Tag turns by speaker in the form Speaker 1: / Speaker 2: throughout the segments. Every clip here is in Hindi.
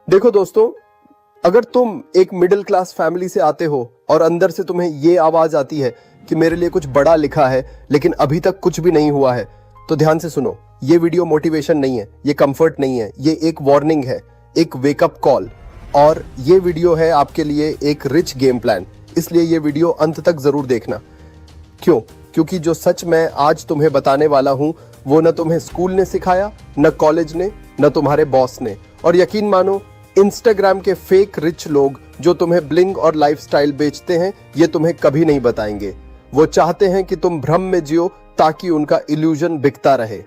Speaker 1: देखो दोस्तों, अगर तुम एक मिडिल क्लास फैमिली से आते हो और अंदर से तुम्हें ये आवाज आती है कि मेरे लिए कुछ बड़ा लिखा है लेकिन अभी तक कुछ भी नहीं हुआ है, तो ध्यान से सुनो। ये वीडियो मोटिवेशन नहीं है, ये कंफर्ट नहीं है, ये एक वार्निंग है, एक वेकअप कॉल। और ये वीडियो है आपके लिए एक रिच गेम प्लान, इसलिए ये वीडियो अंत तक जरूर देखना। क्यों? क्योंकि जो सच मैं आज तुम्हें बताने वाला हूं वो न तुम्हें स्कूल ने सिखाया, न कॉलेज ने, न तुम्हारे बॉस ने। और यकीन मानो, इंस्टाग्राम के फेक रिच लोग जो तुम्हें ब्लिंग और लाइफस्टाइल बेचते हैं, ये तुम्हें कभी नहीं बताएंगे। वो चाहते हैं कि तुम भ्रम में जियो ताकि उनका इल्यूजन बिकता रहे।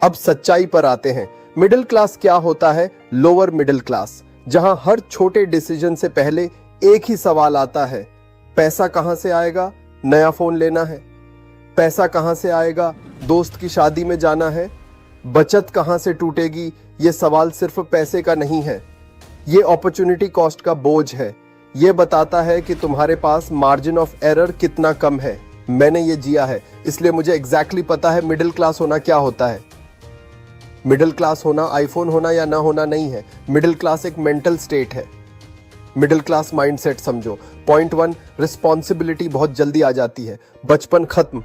Speaker 1: अब सच्चाई पर आते हैं। मिडिल क्लास क्या होता है? लोअर मिडिल क्लास, जहां हर छोटे डिसीजन से पहले एक ही सवाल आता है, पैसा कहां से आएगा? नया फोन लेना है। पैसा कहां से आएगा? दोस्त की शादी में जाना है। बचत कहां से टूटेगी? ये सवाल सिर्फ पैसे का नहीं है, ये अपॉर्चुनिटी कॉस्ट का बोझ है। ये बताता है कि तुम्हारे पास मार्जिन ऑफ एरर कितना कम है। मैंने ये जिया है, इसलिए मुझे एग्जैक्टली पता है मिडिल क्लास होना क्या होता है। मिडिल क्लास होना आईफोन होना या ना होना नहीं है। मिडिल क्लास एक मेंटल स्टेट है, मिडिल क्लास माइंडसेट समझो। पॉइंट 1, रिस्पॉन्सिबिलिटी बहुत जल्दी आ जाती है। बचपन खत्म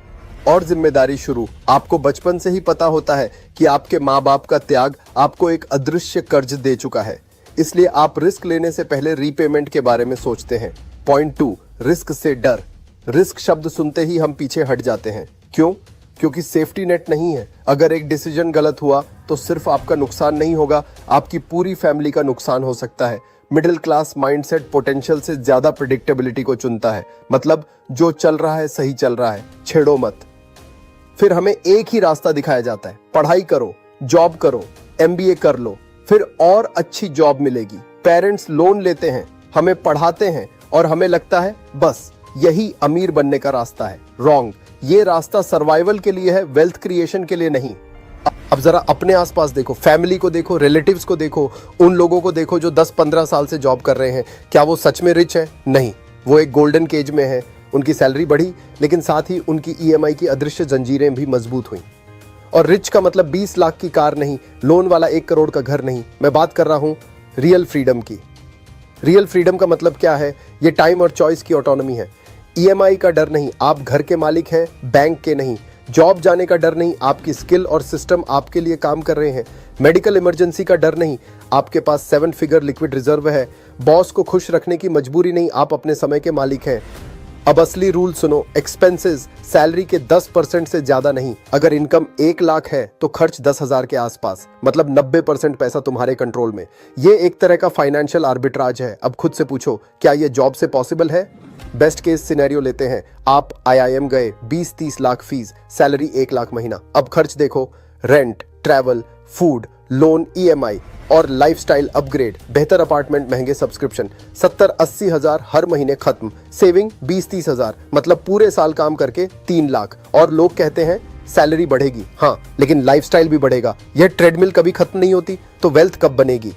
Speaker 1: और जिम्मेदारी शुरू। आपको बचपन से ही पता होता है कि आपके माँ बाप का त्याग आपको एक अदृश्य कर्ज दे चुका है, इसलिए आप रिस्क लेने से पहले रीपेमेंट के बारे में सोचते हैं। पॉइंट 2, रिस्क से डर। रिस्क शब्द सुनते ही हम पीछे हट जाते हैं। क्यों? क्योंकि सेफ्टी नेट नहीं है। अगर एक डिसीजन गलत हुआ तो सिर्फ आपका नुकसान नहीं होगा, आपकी पूरी फैमिली का नुकसान हो सकता है। मिडिल क्लास माइंडसेट पोटेंशियल से ज्यादा प्रेडिक्टेबिलिटी को चुनता है। मतलब जो चल रहा है सही चल रहा है, छेड़ो मत। फिर हमें एक ही रास्ता दिखाया जाता है, पढ़ाई करो, जॉब करो, MBA कर लो, फिर और अच्छी जॉब मिलेगी। पेरेंट्स लोन लेते हैं, हमें पढ़ाते हैं और हमें लगता है बस यही अमीर बनने का रास्ता है। रॉन्ग। ये रास्ता सर्वाइवल के लिए है, वेल्थ क्रिएशन के लिए नहीं। अब जरा अपने आसपास देखो, फैमिली को देखो, रिलेटिव्स को देखो, उन लोगों को देखो जो 10-15 साल से जॉब कर रहे हैं। क्या वो सच में रिच है? नहीं, वो एक गोल्डन केज में है। उनकी सैलरी बढ़ी, लेकिन साथ ही उनकी EMI की अदृश्य जंजीरें भी मजबूत हुई। और रिच का मतलब 20 लाख की कार नहीं, लोन वाला 1 करोड़ का घर नहीं। मैं बात कर रहा हूं रियल फ्रीडम की। रियल फ्रीडम का मतलब क्या है? ये टाइम और चॉइस की ऑटोनॉमी है। EMI का डर नहीं, आप घर के मालिक हैं, बैंक के नहीं। जॉब जाने का डर नहीं, आपकी स्किल और सिस्टम आपके लिए काम कर रहे हैं। मेडिकल इमरजेंसी का डर नहीं, आपके पास 7 फिगर लिक्विड रिजर्व है। बॉस को खुश रखने की मजबूरी नहीं, आप अपने समय के मालिक हैं। अब असली रूल सुनो, एक्सपेंसेस सैलरी के 10% से ज्यादा नहीं। अगर इनकम 1 लाख है तो खर्च 10,000 के आसपास, मतलब 90% पैसा तुम्हारे कंट्रोल में। ये एक तरह का फाइनेंशियल आर्बिट्राज है। अब खुद से पूछो, क्या ये जॉब से पॉसिबल है? बेस्ट केस सिनेरियो लेते हैं, आप IIM गए, 20-30 लाख फीस, सैलरी 1 लाख महीना। अब खर्च देखो, rent, travel, food, loan, EMI और लाइफस्टाइल अपग्रेड, बेहतर अपार्टमेंट, महंगे सब्सक्रिप्शन, 70-80 हजार हर महीने खत्म। सेविंग 20-30 हजार, मतलब पूरे साल काम करके 3 लाख। और लोग कहते हैं सैलरी बढ़ेगी। हाँ, लेकिन लाइफस्टाइल भी बढ़ेगा। यह ट्रेडमिल कभी खत्म नहीं होती, तो वेल्थ कब बनेगी?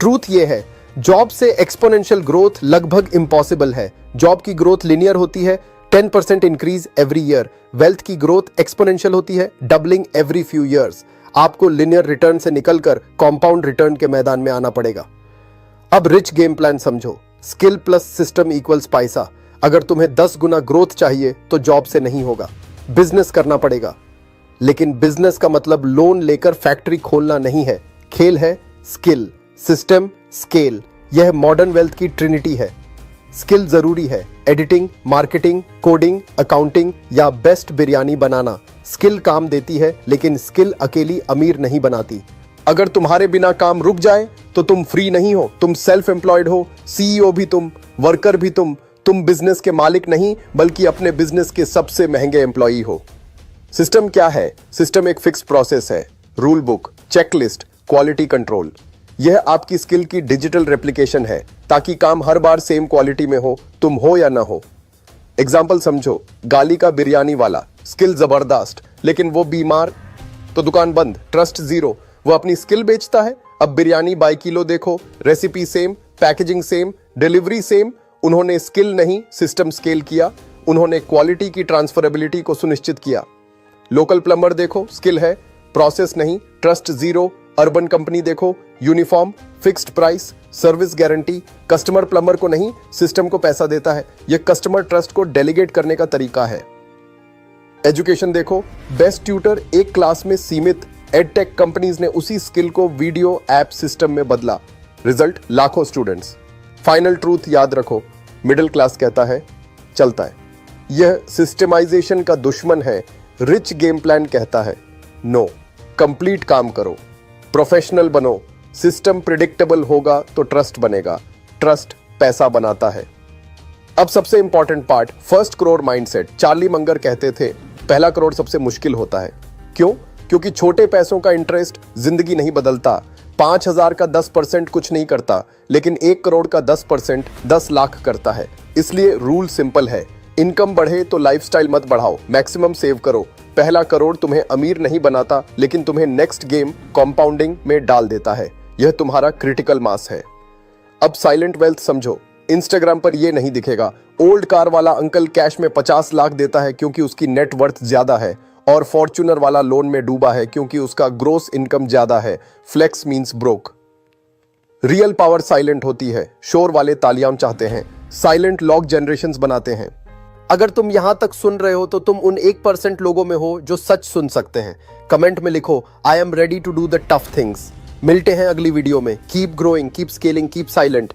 Speaker 1: ट्रूथ ये है, जॉब से एक्सपोनेंशियल ग्रोथ लगभग इम्पॉसिबल है। जॉब की ग्रोथ लिनियर होती है, 10% इंक्रीज एवरी ईयर। वेल्थ की ग्रोथ एक्सपोनेंशियल होती है, डबलिंग एवरी फ्यू ईयर्स। आपको लिनियर रिटर्न से निकलकर कंपाउंड रिटर्न के मैदान में आना पड़ेगा। अब रिच गेम प्लान समझो, स्किल प्लस सिस्टम इक्वल्स पैसा। अगर तुम्हें 10 गुना ग्रोथ चाहिए तो जॉब से नहीं होगा, बिजनेस करना पड़ेगा। लेकिन बिजनेस का मतलब लोन लेकर फैक्ट्री खोलना नहीं है। खेल है स्किल, सिस्टम, स्केल। यह मॉडर्न वेल्थ की ट्रिनिटी है। स्किल जरूरी है, एडिटिंग, मार्केटिंग, कोडिंग, अकाउंटिंग या बेस्ट बिरयानी बनाना। स्किल काम देती है, लेकिन स्किल अकेली अमीर नहीं बनाती। अगर तुम्हारे बिना काम रुक जाए तो तुम फ्री नहीं हो, तुम सेल्फ एम्प्लॉयड हो। CEO भी तुम, वर्कर भी तुम बिजनेस के मालिक नहीं बल्कि अपने बिजनेस के सबसे महंगे एम्प्लॉई हो। सिस्टम क्या है? सिस्टम एक फिक्स प्रोसेस है, rule book, checklist, quality control. यह आपकी स्किल की डिजिटल रेप्लिकेशन है, ताकि काम हर बार सेम क्वालिटी में हो, तुम हो या ना हो। एग्जाम्पल समझो, गाली का बिरयानी वाला, स्किल जबरदस्त, लेकिन वो बीमार तो दुकान बंद, ट्रस्ट जीरो। वो अपनी स्किल बेचता है। अब बिरयानी बाय किलो देखो, recipe same, packaging same, delivery same. उन्होंने स्किल नहीं, सिस्टम स्केल किया। उन्होंने क्वालिटी की ट्रांसफरेबिलिटी को सुनिश्चित किया। लोकल प्लम्बर देखो, स्किल है, प्रोसेस नहीं, ट्रस्ट जीरो। अर्बन कंपनी देखो, uniform, fixed price, service guarantee, customer plumber को नहीं सिस्टम को पैसा देता है। यह कस्टमर ट्रस्ट को डेलीगेट करने का तरीका है। एजुकेशन देखो, बेस्ट ट्यूटर एक क्लास में सीमित, एडटेक कंपनीज ने उसी स्किल को वीडियो ऐप सिस्टम में बदला, रिजल्ट लाखों स्टूडेंट्स। फाइनल ट्रूथ याद रखो, मिडिल क्लास कहता है चलता है। यह सिस्टमाइजेशन का दुश्मन है। रिच गेम प्लान कहता है नो, कंप्लीट काम करो, प्रोफेशनल बनो। सिस्टम प्रिडिक्टेबल होगा तो ट्रस्ट बनेगा, ट्रस्ट पैसा बनाता है। अब सबसे important part, first crore mindset. Charlie Munger कहते थे पहला करोड़ सबसे मुश्किल होता है। क्यों? क्योंकि छोटे पैसों का इंटरेस्ट जिंदगी नहीं बदलता। 5,000 का 10% कुछ नहीं करता, लेकिन 1 करोड़ का 10% 10 लाख करता है। इसलिए रूल सिंपल है, इनकम बढ़े तो लाइफस्टाइल मत बढ़ाओ, मैक्सिमम सेव करो। पहला करोड़ तुम्हें अमीर नहीं बनाता, लेकिन तुम्हें नेक्स्ट गेम कंपाउंडिंग में डाल देता है। यह तुम्हारा क्रिटिकल मास है। अब साइलेंट वेल्थ समझो। इंस्टाग्राम पर यह नहीं दिखेगा। ओल्ड कार वाला अंकल कैश में 50 लाख देता है क्योंकि उसकी नेट वर्थ ज्यादा है, और फॉर्च्यूनर वाला लोन में डूबा है क्योंकि उसका ग्रोस इनकम ज्यादा है। Flex means broke. Real power silent होती है। शोर वाले तालियां चाहते हैं, साइलेंट लॉग जनरेशंस बनाते हैं। अगर तुम यहां तक सुन रहे हो तो तुम उन 1% लोगों में हो जो सच सुन सकते हैं। कमेंट में लिखो I am ready to do the tough things. मिलते हैं अगली वीडियो में। Keep growing, keep scaling, keep silent.